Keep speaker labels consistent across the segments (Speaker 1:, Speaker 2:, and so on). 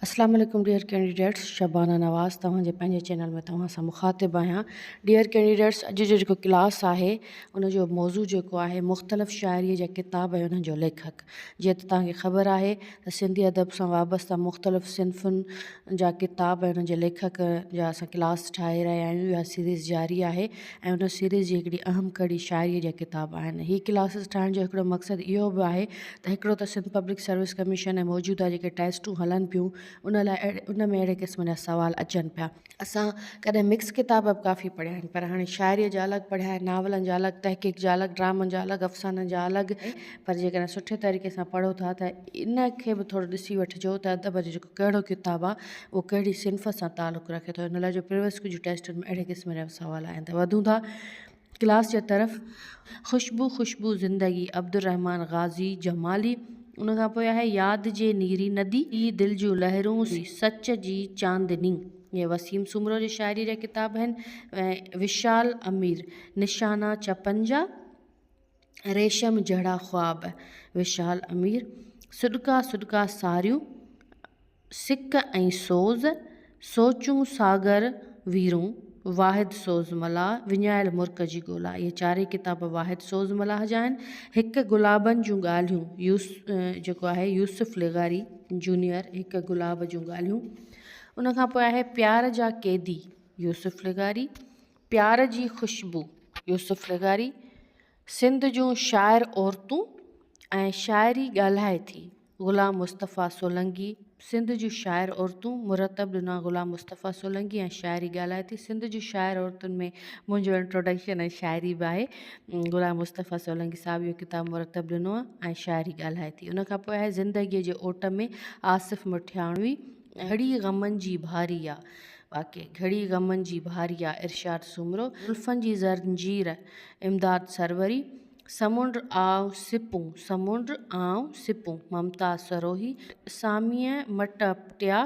Speaker 1: अस्सलाम वालेकुम dear candidates, Shabana नवाज़ तव्हांजे पंहिंजे चैनल में तव्हां सां मुखातिब आहियां। डियर कैंडिडेट्स, अॼु जो जेको क्लास आहे उन जो मौज़ू जेको आहे मुख़्तलिफ़ शाइरीअ जा किताब ऐं उन्हनि जो लेखक। जीअं त तव्हांखे ख़बर आहे त सिंधी अदब सां वाबस्ता मुख़्तलिफ़ सिन्फ़ुनि जा किताब ऐं उन्हनि जे लेखक जा असां क्लास ठाहे रहिया आहियूं। इहा सीरीज़ जारी आहे ऐं उन सीरीज़ जी हिकिड़ी अहम कड़ी शाइरीअ जा किताब आहिनि। हीअ क्लासिस ठाहिण जो हिकिड़ो मक़सदु इहो बि आहे त हिकिड़ो त सिंध पब्लिक सर्विस कमीशन ऐं मौजूदा जेके टेस्टूं हलनि पियूं उन लाइ उन में अहिड़े क़िस्म जा सुवाल अचनि पिया। असां कॾहिं मिक्स किताब बि काफ़ी पढ़िया आहिनि, पर हाणे शाइरीअ जा अलॻि पढ़िया आहिनि, नावलनि जा अलॻि, तहक़ीक़ जा अलॻि, ड्रामनि जा अलॻि, अफ़साननि जा अलॻि। पर जेकॾहिं सुठे तरीक़े सां पढ़ो था त इन खे बि थोरो ॾिसी वठिजो त अदब जो जेको कहिड़ो किताबु आहे उहो कहिड़ी सिन्फ़ सां तालुक़ु रखे थो। इन लाइ जो प्रीवियस कुझु टेस्टनि में अहिड़े क़िस्म जा सुवाल आहिनि। त वधूं था क्लास जे तरफ़। ख़ुशबू ख़ुशबू ज़िंदगी, अब्दुर्रहमान गाज़ी जमाली। उन खां पोइ आहे यादि जे नीरी नदी, ई दिलि जूं लहरूं, सच जी चांदनी। इहे वसीम सुमरो जी शाइरी जा किताब आहिनि। ऐं विशाल अमीर, निशाना चपंजा, रेशम जहिड़ा ख्वाब। विशाल अमीर, सुॾका सुॾका सारियूं, सिक ऐं सोज़, सोचूं सागर वीरूं, वाहिद सोज़ मलाह, विञायल मुर्क जी ॻोल्हा। इहे चारई किताब वाहिद सोज़ मलाह जा आहिनि। हिकु गुलाबनि जूं ॻाल्हियूं, जेको आहे यूसुफ लिगारी जूनियर, हिकु गुलाब जूं ॻाल्हियूं। उन खां पोइ आहे प्यार जा क़ैदी, यूसुफ लिगारी। प्यार जी ख़ुशबू, यूसुफ लिगारी। सिंध जूं शाइर औरतूं ऐं शाइरी ॻाल्हाए थी, ग़ुलाम मुस्तफ़ा सोलंकी। सिंध जूं शाइर औरतूं, मुरतब ॾिना ग़ुलाम मुस्तफ़ा सोलंकी, ऐं शाइरी ॻाल्हाए थी। सिंध जूं शाइर औरतुनि में मुंहिंजो इंट्रोडक्शन ऐं शाइरी बि आहे। ग़ुलाम मुस्तफ़ा सोलंकी साहिब इहो किताबु मुरतब ॾिनो आहे ऐं शाइरी ॻाल्हाए थी। उन खां पोइ आहे ज़िंदगीअ जे ओट में, आसिफ़ मुठियाणवी। घड़ी ग़मनि जी भारी आहे, वाक़ई घड़ी ग़मनि जी भारी आहे, इरशाद सुमरो। ज़ुल्फ़नि जी ज़ंजीर, इमदाद सरवरी। समुंड आव सिपूं, समुंड आव सिपूं, मुमताज़ सरोही। सामीअ मटपटिया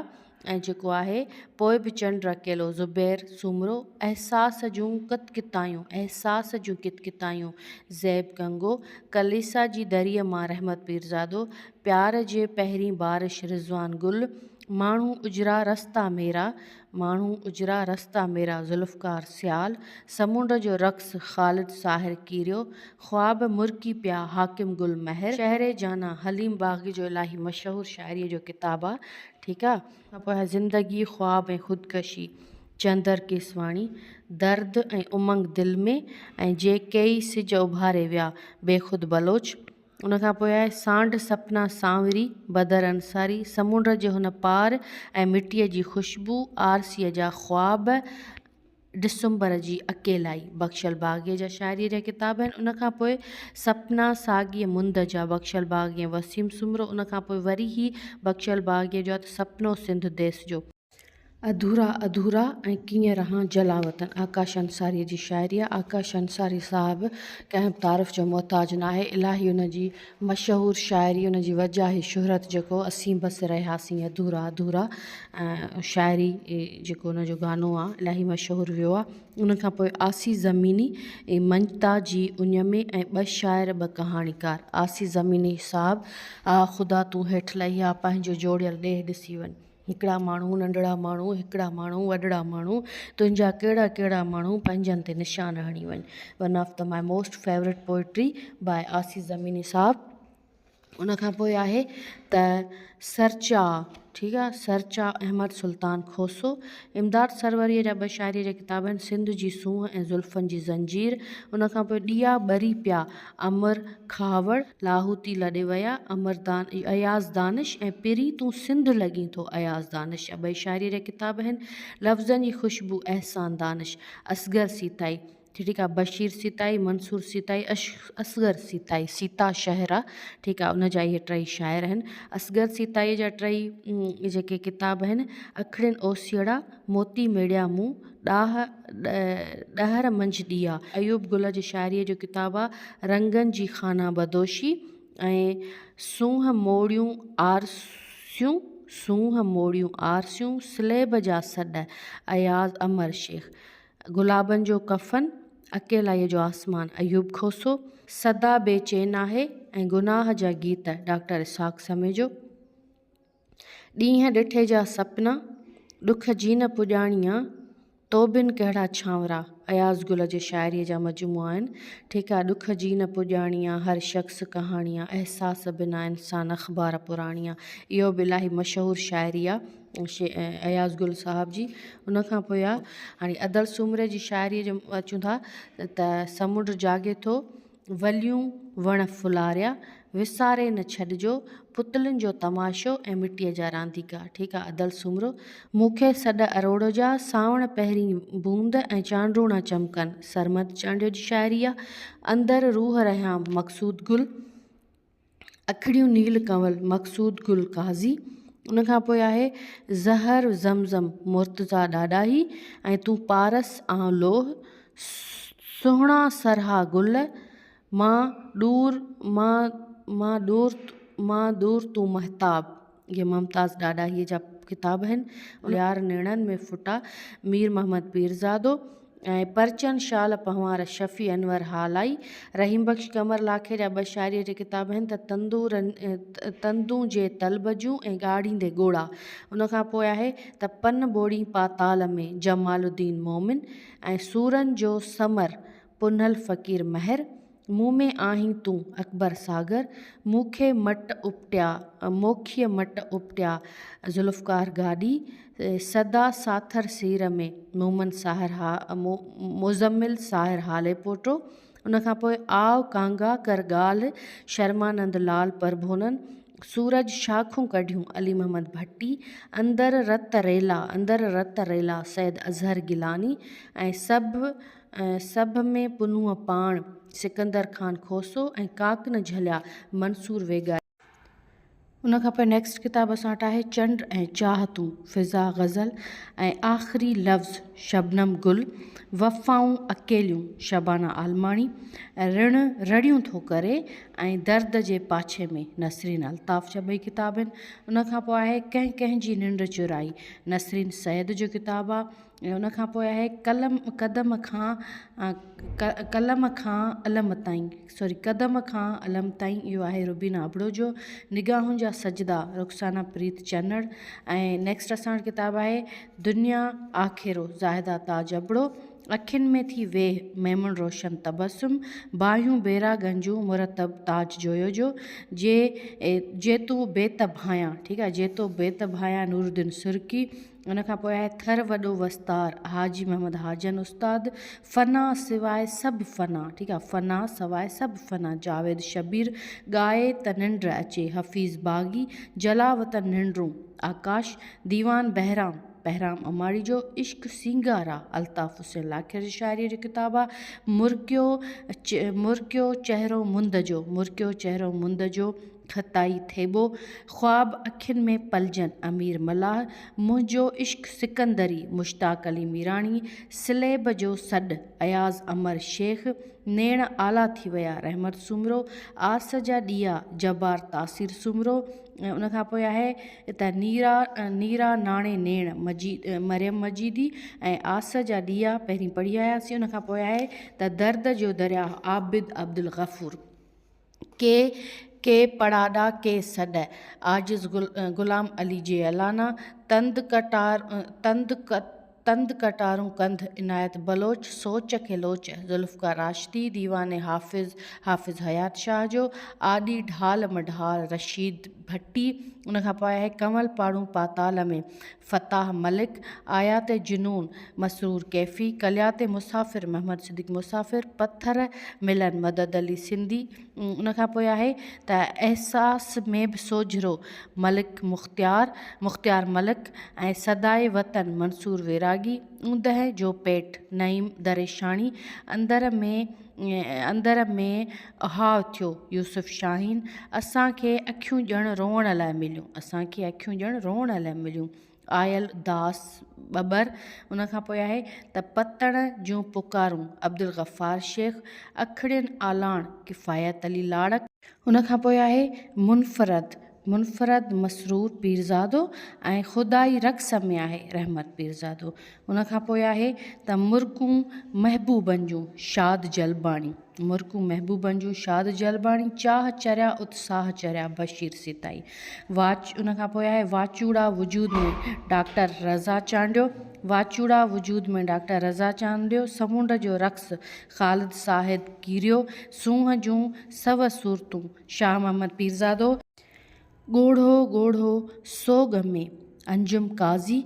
Speaker 1: ऐं जेको आहे पोइ बि चंड अकेलो, ज़ुबैर सुमरो। अहसास जूं कितकितायूं, अहसास जूं कितकितायूं, ज़ैब गंगो। कलीसा जी दरीअ मां, रहमत पीरज़ादो। प्यार जे पहिरीं बारिश, रिज़वान गुल। माण्हू उजरा रस्ता मेरा, माण्हू उजरा रस्ता मेरा, ज़ुल्फ़कार सियाल। समुंड जो रक़्स, ख़ालिद साहिर कीरियो। ख्वाब मुर्की पिया, हाकिम गुल महर। शहर जाना, हलीम बाग़ी जो इलाही मशहूरु शाइरीअ जो किताबु आहे। ठीकु आहे। खां पोइ ज़िंदगी ख्वाब ऐं ख़ुदकशी, चंदर केसवाणी। दर्द ऐं उमंग दिलि में, ऐं जे कई सिज उभारे विया, बेख़ुद बलोच। उन खां पोइ आहे सांड सपना सांवरी, बदर अंसारी। समुंड जे हुन पार ऐं मिटीअ जी ख़ुशबू, आरसीअ जा ख्वाब, डिसंबर जी अकेलाई, बख़्शल बाग़ीअ जा शाइरीअ जा किताब आहिनि। उन खां पोइ सपना साॻीअ मुंद जा, बख़्शल बाग़ीअ वसीम सुमरो। उन खां पोइ वरी ई बख़्शल बाग़ीअ जो आहे त सपनो सिंध देस जो। अधूरा अधूरा ऐं कीअं रहां जलावतन, आकाश अंसारीअ जी शाइरी आहे। आकाश अंसारी साहिबु कंहिं बि तारीफ़ जो मोहताज न आहे। इलाही उन जी मशहूरु शाइरी, उन जी वजाही शुहरत जेको असीं बसि रहियासीं अधूरा अधूरा शाइरी, जेको उन जो गानो आहे इलाही मशहूरु वियो आहे। उन खां पोइ आसी ज़मीनी, मंजता जी उञ में, ऐं ॿ शाइर ॿ कहाणीकार। आसी ज़मीनी साहिबु, आ ख़ुदा तूं हेठि लही आ, पंहिंजो जोड़ियल ॾेह ॾिसी वञ। हिकिड़ा माण्हू नंढड़ा माण्हू, हिकिड़ा माण्हू वॾड़ा माण्हू, तुंहिंजा कहिड़ा कहिड़ा माण्हू, पंहिंजनि ते निशान हणी वञ। One of the my most favourite poetry by आसी ज़मीनी साहिबु। उन खां पोइ आहे त सरचा, ठीकु आहे, सरचा अहमद सुल्तान खोसो। इमदाद सरवरीअ जा ॿ शाइरीअ जा किताब आहिनि, सिंध जी सूंहं ऐं ज़ुल्फ़नि जी ज़ंजीर। उन खां पोइ ॾिया ॿरी पिया, अमर खावड़, लाहूती लॾे विया, अयाज़ दानिश, ऐं पिरी तूं सिंध लॻी थो, अयाज़ दानिश। ॿई शाइरीअ जा किताब आहिनि। लफ़्ज़नि जी ख़ुशबू, अहसान दानिश। असगर सीताई, ठीकु आहे, बशीर सीताई, मंसूर सीताई, असगर सीताई, सीता शहर आहे। ठीकु आहे, उन जा इहे टई शाइर आहिनि। असगर सीताईअ जा टई जेके किताब आहिनि, अखड़ियुनि ओसियड़ा, मोती मेड़िया मूं, ॾहर मंझि ॾिया। अयूब गुल जी शाइरीअ जो किताबु आहे रंगनि जी खाना बदोशी, ऐं सूंहं मोड़ियूं आरसियूं, सूंहं मोड़ियूं आरसियूं, स्लेब जा सॾ, अयाज़ अमर शेख। गुलाबनि जो कफ़न, अकेलाईअ जो आसमान, अयूब खोसो। सदा बेचैन आहे, ऐं गुनाह जा गीत, डॉक्टर इसहाक़ समेजो। ॾींहं ॾिठे जा सपना, ॾुख जी न पुॼाणीअ, तोबिन कहिड़ा छांवरा। अयाज़ गुल जे शाइरीअ जा मजमूआ आहिनि। ठीकु आहे। ॾुख जी न पुॼाणीअ, हर शख़्स कहाणीअ, अहसास बिना इंसान अख़बार पुराणीअ। इहो बि इलाही मशहूरु शाइरी आहे अयाज़ गुल साहब जी। उन खां पोइ आहे हाणे अदल सुमरे जी शाइरीअ जो अचूं था त समुंड जाॻे थो, वलियूं वण फुलारिया, विसारे न छॾिजो, पुतलनि जो तमाशो ऐं मिटीअ जा रांदीका। ठीकु आहे। अदल सुमरो। मूंखे सॾ अरोड़ जा, सावण पहिरीं बूंद ऐं चांडूणा चमकनि। सरमद चांडियो जी शाइरी आहे। अंदरि रूह रहिया मक़सूद गुल, अखड़ियूं नील कंवल मक़सूद गुल काज़ी। उन खां पोइ आहे ज़हर ज़मज़म मुर्तज़ा ॾाॾाही, ऐं तूं पारस आउं लोह, सुहिणा सरहा गुल, मां दूर तूं महताब। इहे मुमताज़ ॾाॾाहीअ जा किताब आहिनि। यार नेणनि में फुटा मीर मोहम्मद पीरज़ादो, ऐं परचन शाल पहवार शफ़ी अनवर हालाई। रहीम बख़्श कमर लाखे जा ॿ शाइरीअ जा किताब आहिनि त तंदूं जे तलब जूं ऐं ॻाढ़ींदे ॻोड़ा। उन खां पोइ आहे त पन ॿोड़ी पाताल में जमालुद्दीन मोमिन, ऐं सूरन जो समर पुनल फ़क़ीर महर। मूं में आहीं तूं अकबर सागर, मूंखे मोखीअ मट उपटिया ज़ुल्फ़कार गाॾी। सदा साथर सीर में मुज़म्मिल साहिर हाले पोटो। उन खां पोइ आव कांगा कर ॻाल्हि शर्मानंद लाल परभोनन। सूरज शाखूं कढियूं अली मोहम्मद भट्टी। अंदर रत रेला सैयद अज़हर गिलानी। ऐं सभ में पुनूअ पाण सिकंदर ख़ान खोसो, ऐं काक न झलिया मंसूर वेगा। उन खां पोइ नेक्स्ट किताब असां वटि आहे चंड ऐं चाहतूं फ़िज़ा ग़ज़ल, ऐं आख़िरी लफ़्ज़ शबनम गुल, वफ़ाऊं अकेलियूं शबाना आलमाणी, रड़ियूं थो करे, ऐं दर्द जे पाछे में नसरीन अल्ताफ़ जा ॿई किताब आहिनि। उन खां पोइ आहे कंहिंजी निंड चुराई, नसरीन सैद जो किताबु आहे। ऐं उन खां पोइ आहे कदम खां अलम ताईं, इहो आहे रुबीना अबड़ो जो। निगाहुनि जा सजदा रुख़साना प्रीत चन्नड़। ऐं नेक्स्ट असां वटि किताबु आहे दुनिया आख़िरो ज़ाहिदा ताज अबड़ो। अखियुनि में थी वेह मेमन रोशन तबसुम, बाहियूं बेरा गंजूं मुरतब ताज जोयो जो। जे तूं बेतब आहियां। ठीकु आहे। जे तो बेतब आहियां नूरुद्दीन सुर्की। उन खां पोइ आहे थर वॾो वस्तार हाजी मोहम्मद हाजन उस्ताद। फ़ना सवाइ सभु फ़ना। ठीकु आहे। फ़ना सवाइ सभु फ़ना जावेद शबीर। ॻाए त निंड अचे हफ़ीज़ बाग़ी, जलावतन निंडूं आकाश। दीवान बहराम अमाड़ी जो। इश्क सिंगारा अल्ताफ़ हुसैन लाखे जी शाइरीअ जो किताबु आहे। मुर्कियो चहिरो मुंद जो खताई थेबो। ख़्वाब अखियुनि में पलजन अमीर मलाह। मुंहिंजो इश्क सिकंदरी मुश्ताक अली मीराणी। सिलेब जो सॾु अयाज़ अमर शेख। नेण आला थी विया रहमत सुमरो। आस जा ॾीआ जबार तासीर सुमरो। ऐं उन खां पोइ आहे त नीरा नाणे नेण मरियम मजीदी, ऐं आस जा ॾीआ पहिरीं पढ़ी आयासीं। उन खां पोइ आहे त दर्द जो दरिया आबिद अब्दुल गफ़ूर। के पड़ाॾा के सॾ आजिज़ ग़ुलाम अली जे अलाना। तंद कटारूं कंध इनायत बलोच। सोच खे लोच ज़ुल्फ़कार राशिदी। दीवाने हाफ़िज़ हयात शाह जो। आॾी ढाल मढाल रशीद भट्टी। उन खां पोइ आहे कंवल पाड़ूं पाताल में फ़ताह मलिक। आयात जुनून मसरूर कैफ़ी। कलियात मुसाफ़िर मोहम्मद सिद्दीक़ मुसाफ़िर। पत्थर मिलन मदद अली सिंधी। उन खां पोइ आहे त अहसास में बि सोझिरो मुख़्तियार मलिक। ऐं सदाए वतन मंसूर वैरागी। ऊंदह जो पेट नईम दरेशाणी। अंदर में अहाव थियो यूसुफ शाहीन। असांखे अखियूं ॼण रोअण लाइ मिलियूं। आयल दास बबर। उन खां पोइ आहे त पतण जूं पुकारूं अब्दुल गफ़ार शेख। अखड़ियुनि आलाण किफ़ायत अली लाड़क। उन खां पोइ आहे मुनफ़रद मुनफ़रद मसरूर पीरज़ादो ऐं ख़ुदाई रक़्स में आहे रहमत पीरज़ादो। उन खां पोइ आहे त मुर्कूं महबूबनि जूं शाद जलबाणी, मुर्कूं महबूबनि जूं शाद जलबाणी, चाह चरिया उत्साह चरिया बशीर सिताई। उन खां पोइ आहे वाचूड़ा वजूद में डॉक्टर रज़ा चांडियो, वाचूड़ा वजूद में डॉक्टर रज़ा चांडियो, समुंड जो रक़्स ख़ालिद साहिद कीरियो, सूंह जूं सव सूरतूं शाह मोहम्मद पीरज़ादो, ॻोढ़ो ॻोढ़ो सोग में अंजुम काज़ी,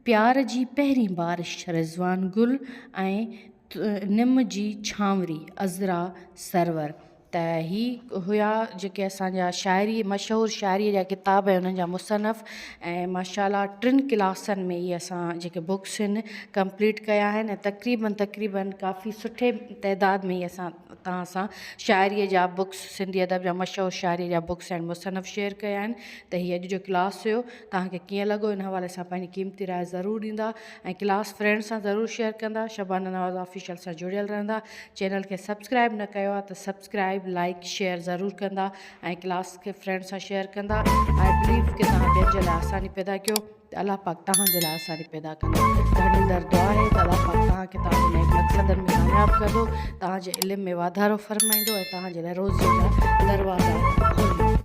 Speaker 1: प्यार जी पहिरीं बारिश रिज़वान गुल ऐं निम जी छांवरी अज़रा सरवर। त ही हुया जेके असांजा शाइरी मशहूरु शाइरीअ जा किताब ऐं उन्हनि जा मुसनफ़, ऐं माशाअल्लाह 3 क्लासनि में इहे असां जेके बुक्स आहिनि कंप्लीट कया आहिनि, ऐं तक़रीबन काफ़ी सुठे तइदाद में ई असां तव्हां सां शाइरीअ जा बुक्स, सिंधी अदब जा मशहूरु शाइरीअ जा बुक्स ऐं मुसनफ़ शेयर कया आहिनि। त हीअ अॼु जो क्लास हुयो, तव्हांखे कीअं लॻो इन हवाले सां पंहिंजी क़ीमती राय ज़रूरु ॾींदा, ऐं क्लास फ्रेंड सां ज़रूरु शेयर कंदा, शबाना नवाज़ ऑफिशियल सां जुड़ियल रहंदा। चैनल खे सब्सक्राइब न कयो आहे त सब्सक्राइब लाइक शेयर ज़रूरु कंदा, ऐं क्लास खे फ्रेंड सां शेयर कंदा। आई बिलीव कि तव्हां ॿियनि जे लाइ आसानी पैदा कयो त अलाह पाक तव्हांजे लाइ आसानी पैदा कंदो। ॾाढी दर दुआ आहे त अलाह पाक तव्हांखे तव्हांजे नेक मक़सदनि में कामयाबु कंदो, तव्हांजे इल्म में वाधारो फ़रमाईंदो ऐं तव्हांजे लाइ रोज़ीअ जा दरवाज़ा खोलींदो।